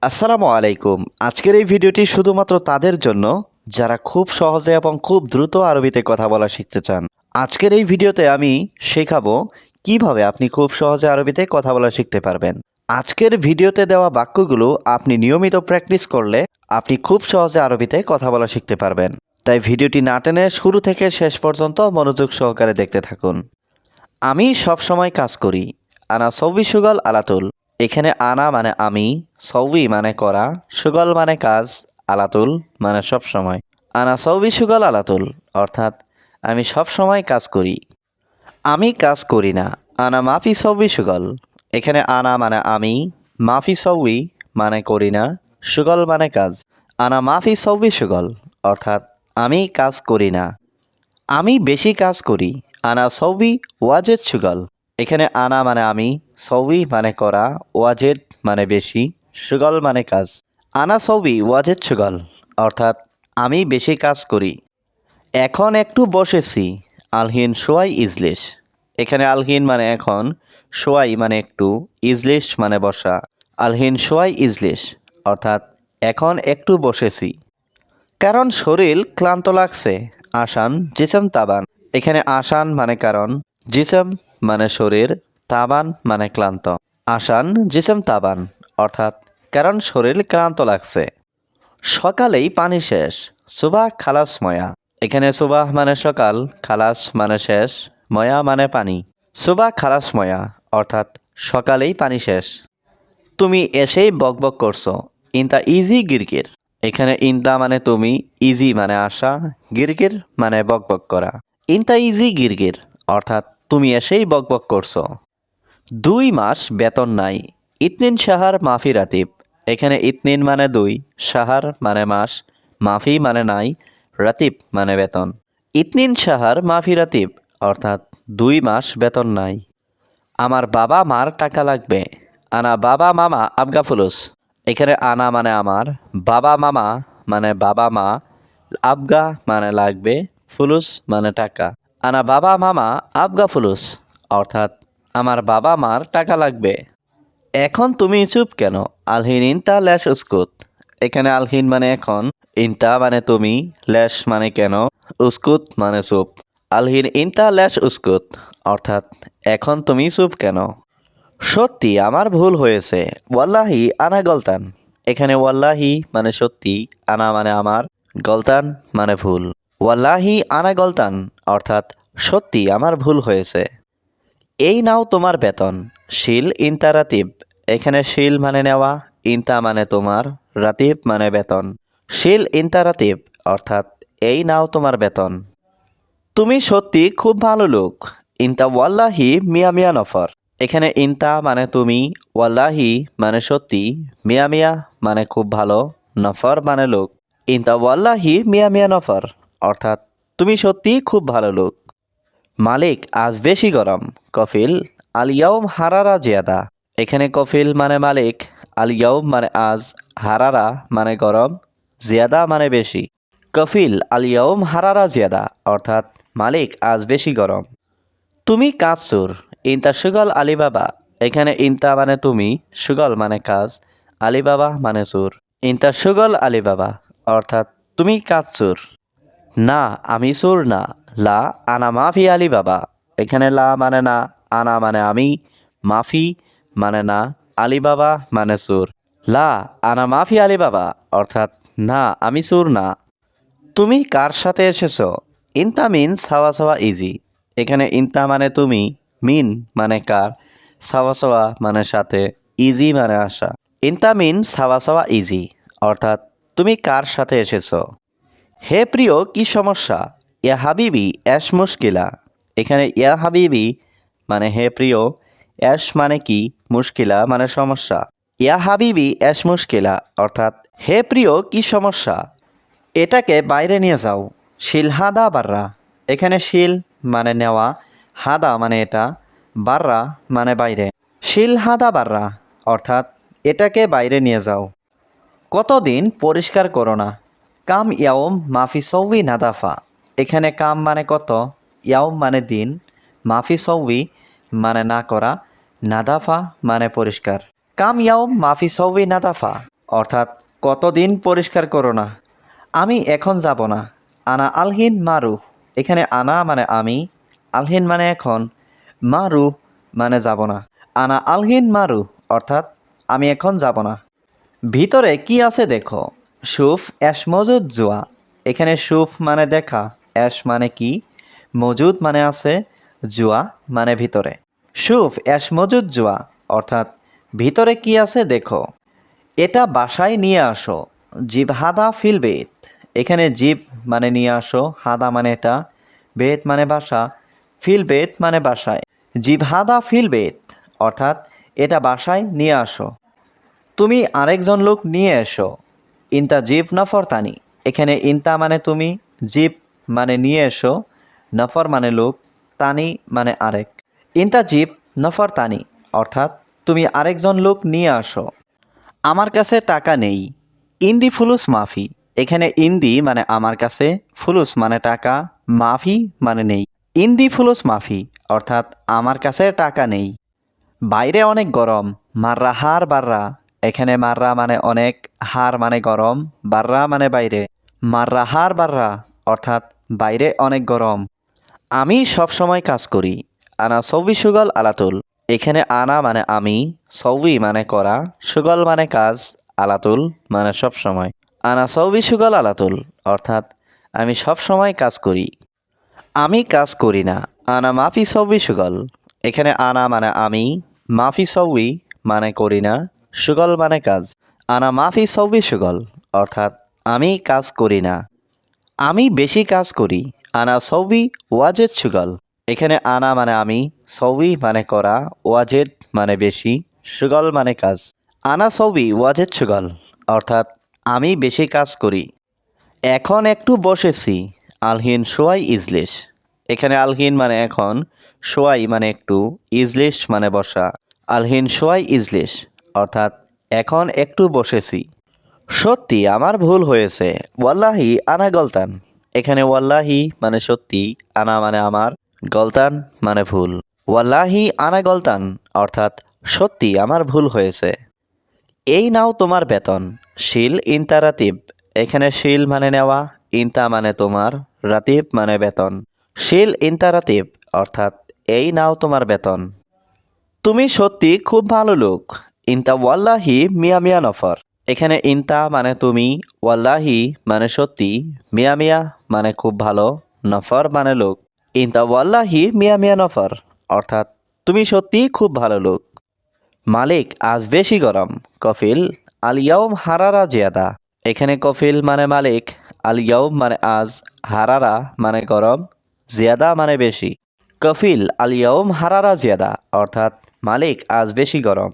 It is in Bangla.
আসসালামু আলাইকুম। আজকের এই ভিডিওটি শুধুমাত্র তাদের জন্য যারা খুব সহজে এবং খুব দ্রুত আরবিতে কথা বলা শিখতে চান। আজকের এই ভিডিওতে আমি শেখাবো কিভাবে আপনি খুব সহজে আরবিতে কথা বলা শিখতে পারবেন। আজকের ভিডিওতে দেওয়া বাক্যগুলো আপনি নিয়মিত প্র্যাকটিস করলে আপনি খুব সহজে আরবিতে কথা বলা শিখতে পারবেন। তাই ভিডিওটি না টেনে শুরু থেকে শেষ পর্যন্ত মনোযোগ সহকারে দেখতে থাকুন। আমি সবসময় কাজ করি। আনা সৌবি সুগল আলাতুল। এখানে আনা মানে আমি, সৌবি মানে করা, সুগল মানে কাজ, আলাতুল মানে সবসময়। আনা সৌবি সুগল আলাতুল অর্থাৎ আমি সবসময় কাজ করি। আমি কাজ করি না। আনা মাফি সৌবি সুগল। এখানে আনা মানে আমি, মাফি সৌবি মানে করি না, সুগল মানে কাজ। আনা মাফি সৌবি সুগল অর্থাৎ আমি কাজ করি না। আমি বেশি কাজ করি। আনা সৌবি ওয়াজেদ সুগল। এখানে আনা মানে আমি, সৌবি মানে করা, ওয়াজেদ মানে বেশি, সুগল মানে কাজ। আনা সৌবি ওয়াজেদ সুগল অর্থাৎ আমি বেশি কাজ করি। এখন একটু বসেছি। আলহিন সোয়াই ইজলিশ। এখানে আলহিন মানে এখন, সোয়াই মানে একটু, ইজলিশ মানে বসা। আলহিন সোয়াই ইজলিশ অর্থাৎ এখন একটু বসেছি। কারণ শরীর ক্লান্ত লাগছে। আসান জিসম তাবান। এখানে আসান মানে কারণ, জিসম মানে শরীর, তাবান মানে ক্লান্ত। আসান জিসম তাবান অর্থাৎ কারণ শরীর ক্লান্ত লাগছে। সকালেই পানি শেষ। সুবাহ খালাস ময়া। এখানে সুবাহ মানে সকাল, খালাস মানে শেষ, ময়া মানে পানি। সুবাহ খালাস ময়া অর্থাৎ সকালেই পানি শেষ। তুমি এসেই বকবক করছো। ইনতা ইজি গিরগির। এখানে ইনতা মানে তুমি, ইজি মানে আসা, গিরগির মানে বকবক করা। ইনতা ইজি গিরগির অর্থাৎ তুমি এসেই বকবক করছো। 2 মাস বেতন নাই। ইতনিন সাহার মাফি রাতিব। এখানে ইতনিন মানে 2, সাহার মানে মাস, মাফি মানে নাই, রাতিব মানে বেতন। ইতনিন সাহার মাফি রাতিব অর্থাৎ 2 মাস বেতন নাই। আমার বাবা মার টাকা লাগবে। আনা বাবা মামা আবগা ফুলুস। এখানে আনা মানে আমার, বাবা মামা মানে বাবা মা, আবগা মানে লাগবে, ফুলুস মানে টাকা। আনা বাবা মামা আবগা ফুলুস অর্থাৎ আমার বাবা মার টাকা লাগবে। এখন তুমি চুপ কেন? আলহিন ইনতা ল্যাশ উস্কুত। এখানে আলহিন মানে এখন, ইনতা মানে তুমি, ল্যাশ মানে কেন, উস্কুত মানে চুপ। আলহিন ইনতা ল্যাশ উস্কুত অর্থাৎ এখন তুমি চুপ কেন? সত্যি আমার ভুল হয়েছে। ওয়াল্লাহি আনা গলতান। এখানে ওয়াল্লাহি মানে সত্যি, আনা মানে আমার, গলতান মানে ভুল। ওয়াল্লাহি আনা গলতান অর্থাৎ সত্যি আমার ভুল হয়েছে। এই নাও তোমার বেতন। শিল ইনতা রাতিব। এখানে শিল মানে নেওয়া, ইনতা মানে তোমার, রাতিব মানে বেতন। শিল ইনতা রাতিব অর্থাৎ এই নাও তোমার বেতন। তুমি সত্যি খুব ভালো লোক। ইনতা ওয়াল্লাহি মিয়া মিয়া নফর। এখানে ইনতা মানে তুমি, ওয়াল্লাহি মানে সত্যি, মিয়া মিয়া মানে খুব ভালো, নফর মানে লোক। ইনতা ওয়াল্লাহি মিয়া মিয়া নফর অর্থাৎ তুমি সত্যি খুব ভালো লোক। মালিক আজ বেশি গরম। কফিল আল ইয়াউম হারারা জিয়াদা। এখানে কফিল মানে মালিক, আল ইয়াউম মানে আজ, হারারা মানে গরম, জিয়াদা মানে বেশি। কফিল আল ইয়াউম হারারা জিয়াদা অর্থাৎ মালিক আজ বেশি গরম। তুমি কাজ চোর। ইনতা সুগল আলিবাবা। এখানে ইনতা মানে তুমি, সুগল মানে কাজ, আলিবাবা মানে চোর। ইনতা সুগল আলিবাবা অর্থাৎ তুমি কাজ চোর। না আমি চোর না। লা আনা মাফি আলি বাবা। এখানে লা মানে না, আনা মানে আমি, মাফি মানে না, আলি বাবা মানে চোর। লা আনা মাফি আলি বাবা অর্থাৎ না আমি চোর না। তুমি কার সাথে এসেছো? ইনতা মিন সাওয়া সাওয়া ইজি। এখানে ইনতা মানে তুমি, মিন মানে কার, সাওয়া সাওয়া মানে সাথে, ইজি মানে আসা। ইনতা মিন সাওয়া সাওয়া ইজি অর্থাৎ তুমি কার সাথে এসেছো? হে প্রিয় কি সমস্যা? ইয়া হাবিবি অ্যাশ মুশকিলা। এখানে ইয়া হাবিবি মানে হে প্রিয়, অ্যাশ মানে কি, মুশকিলা মানে সমস্যা। ইয়া হাবিবি অ্যাশ মুশকিলা অর্থাৎ হে প্রিয় কি সমস্যা? এটাকে বাইরে নিয়ে যাও। শিল হাদা বাররা। এখানে শিল মানে নেওয়া, হাদা মানে এটা, বাররা মানে বাইরে। শিল হাদা বাররা অর্থাৎ এটাকে বাইরে নিয়ে যাও। কতদিন পরিষ্কার করো না? কাম ইয়াউম মাফি সৌবি নাদাফা। এখানে কাম মানে কত, ইয়াউম মানে দিন, মাফি সৌবি মানে না করা, নাদাফা মানে পরিষ্কার। কাম ইয়াউম মাফি সৌবি নাদাফা অর্থাৎ কতদিন পরিষ্কার করো না। আমি এখন যাব না। আনা আলহিন মারু, এখানে আনা মানে আমি, আলহিন মানে এখন, মারু মানে যাব না। আনা আলহিন মারু অর্থাৎ আমি এখন যাব না। ভিতরে কি আছে দেখো। সুফ অ্যাশ মজুদ জুয়া, এখানে সুফ মানে দেখা, অ্যাশ মানে কি, মজুদ মানে আছে, জুয়া মানে ভিতরে। সুফ অ্যাশ মজুদ জুয়া অর্থাৎ ভিতরে কি আছে দেখো। এটা বাসায় নিয়ে আসো। জিব হাদা ফিল বেত, এখানে জিব মানে নিয়ে আসো, হাদা মানে এটা, বেত মানে বাসা, ফিল বেত মানে বাসায়। জিব হাদা ফিল বেত অর্থাৎ এটা বাসায় নিয়ে আসো। তুমি আরেকজন লোক নিয়ে এসো। ইনতা জিব নফর তানি, এখানে ইনতা মানে তুমি, জিব মানে নিয়ে এসো, নফর মানে লোক, তানি মানে আরেক। ইনতা জিব নফর তানি অর্থাৎ তুমি আরেকজন লোক নিয়ে আসো। আমার কাছে টাকা নেই। ইন্দি ফুলুস মাফি, এখানে ইন্দি মানে আমার কাছে, ফুলুস মানে টাকা, মাফি মানে নেই। ইন্দি ফুলুস মাফি অর্থাৎ আমার কাছে টাকা নেই। বাইরে অনেক গরম। মাররা হার বাররা, এখানে মাররা মানে অনেক, হার মানে গরম, বাররা মানে বাইরে। মাররা হার বাররা অর্থাৎ বাইরে অনেক গরম। আমি সব সময় কাজ করি। আনা সৌবি সুগল আলাতুল, এখানে আনা মানে আমি, সৌবি মানে করা, সুগল মানে কাজ, আলাতুল মানে সব সময়। আনা সৌবি সুগল আলাতুল অর্থাৎ আমি সব সময় কাজ করি। আমি কাজ করি না। আনা মাফি সৌবি সুগল, এখানে আনা মানে আমি, মাফি সৌবি মানে করি না, সুগল মানে কাজ। আনা মাফি সৌবি সুগল অর্থাৎ আমি কাজ করি না। আমি বেশি কাজ করি। আনা সৌবি ওয়াজেদ সুগল, এখানে আনা মানে আমি, সৌবি মানে করা, ওয়াজেদ মানে বেশি, সুগল মানে কাজ। আনা সৌবি ওয়াজেদ সুগল অর্থাৎ আমি বেশি কাজ করি। এখন একটু বসেছি। আলহিন সোয়াই ইজলিশ, এখানে আলহিন মানে এখন, সোয়াই মানে একটু, ইজলিশ মানে বসা। আলহিন সোয়াই ইজলিশ অর্থাৎ এখন একটু বসেছি। সত্যি আমার ভুল হয়েছে। ওয়াল্লাহি আনা গলতান, এখানে ওয়াল্লাহি মানে সত্যি, আনা মানে আমার, গলতান মানে ভুল। ওয়াল্লাহি আনা গলতান অর্থাৎ সত্যি আমার ভুল হয়েছে। এই নাও তোমার বেতন। শিল ইনতা রাতিব, এখানে শিল মানে নেওয়া, ইনতা মানে তোমার, রাতিব মানে বেতন। শিল ইনতা রাতিব অর্থাৎ এই নাও তোমার বেতন। তুমি সত্যি খুব ভালো লোক। ইনতা ওয়াল্লাহি মিয়া মিয়া নফর, এখানে ইনতা মানে তুমি, ওয়াল্লাহি মানে সত্যি, মিয়া মিয়া মানে খুব ভালো, নফর মানে লোক। ইনতা ওয়াল্লাহি মিয়া মিয়া নফর অর্থাৎ তুমি সত্যি খুব ভালো লোক। মালিক আজ বেশি গরম। কফিল আল ইয়াউম হারারা জিয়াদা, এখানে কফিল মানে মালিক, আল ইয়াউম মানে আজ, হারারা মানে গরম, জিয়াদা মানে বেশি। কফিল আল ইয়াউম হারারা জিয়াদা অর্থাৎ মালিক আজ বেশি গরম।